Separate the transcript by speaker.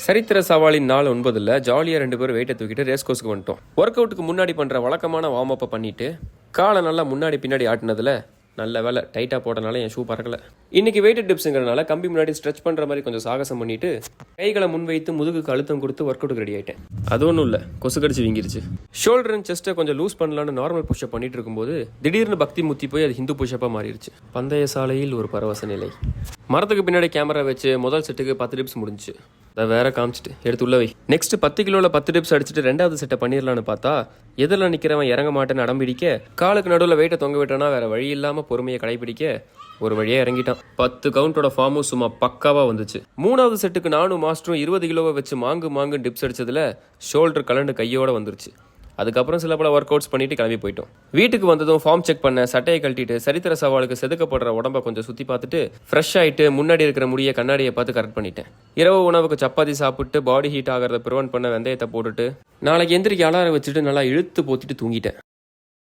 Speaker 1: சரித்திர சவாலின் நாள் 9ல் ஜாலியாக 2 பேரும் வெயிட்டை தூக்கிட்டு ரேஸ் கோர்ஸுக்கு வந்துட்டோம். ஒர்க் அவுட்டுக்கு முன்னாடி பண்ணுற வழக்கமான வார்ம் அப்பை பண்ணிவிட்டு காலை நல்லா முன்னாடி பின்னாடி ஆட்டினதில் நல்ல வேலை டைட்டாக போட்டனால என் ஷூ பறக்கலை. இன்றைக்கி வெயிட் டிப்ஸுங்கிறனால கம்பி முன்னாடி ஸ்ட்ரெச் பண்ணுற மாதிரி கொஞ்சம் சாகசம் பண்ணிவிட்டு கைகளை முன்வைத்து முதுகுக்கு அழுத்தம் கொடுத்து ஒர்க் அவுட்டுக்கு ரெடி ஆகிட்டேன். அது ஒன்றும் இல்லை, கொசு கடிச்சு வீங்கிருச்சு. ஷோல்டர் அண்ட் செஸ்ட்டை கொஞ்சம் லூஸ் பண்ணலான்னு நார்மல் புஷ்அப் பண்ணிட்டு இருக்கும்போது திடீர்னு பக்தி முத்தி போய் அது ஹிந்து புஷ்அப்பாக மாறிடுச்சு. பந்தய சாலையில் ஒரு பரவச நிலை. மரத்துக்கு பின்னாடி கேமரா வச்சு முதல் செட்டுக்கு 10 டிப்ஸ் முடிஞ்சு அதை வேற காமிச்சிட்டு எடுத்து உள்ள வை. நெக்ஸ்ட் 10 கிலோவில் 10 டிப்ஸ் அடிச்சுட்டு 2வது செட்டை பண்ணிடலான்னு பார்த்தா எதில் நிற்கிறவன் இறங்க மாட்டேன்னு அடம்பிடிக்க காலுக்கு நடுவில் வெயிட்டை தொங்க விட்டானா வேற வழி இல்லாமல் பொறுமையை கடைபிடிக்க ஒரு வழியாக இறங்கிட்டான். 10 கவுண்டோட ஃபார்மும் சும்மா பக்காவாக வந்துச்சு. 3வது செட்டுக்கு நானும் மாஸ்டரும் 20 கிலோவை வச்சு மாங்கு டிப்ஸ் அடிச்சதுல ஷோல்டர் கலண்டு கையோட வந்துருச்சு. அதுக்கப்புறம் சில பல ஒர்க் அவுட்ஸ் பண்ணிட்டு கிளம்பி போயிட்டோம். வீட்டுக்கு வந்ததும் ஃபார்ம் செக் பண்ண, சட்டையை கழட்டிட்டு சரித்திர சவாலுக்கு செதுக்கப்படுற உடம்ப கொஞ்சம் சுற்றி பார்த்துட்டு ஃப்ரெஷ் ஆகிட்டு முன்னாடி இருக்கிற முடிய கண்ணாடியை பார்த்து கரெக்ட் பண்ணிட்டேன். இரவு உணவுக்கு சப்பாத்தி சாப்பிட்டு பாடி ஹீட் ஆகிறத ப்ரிவென்ட் பண்ண வெந்தயத்தை போட்டுட்டு நாளைக்கு எந்திரிக்க அலாரம் வச்சுட்டு நல்லா இழுத்து போத்திட்டு தூங்கிட்டேன்.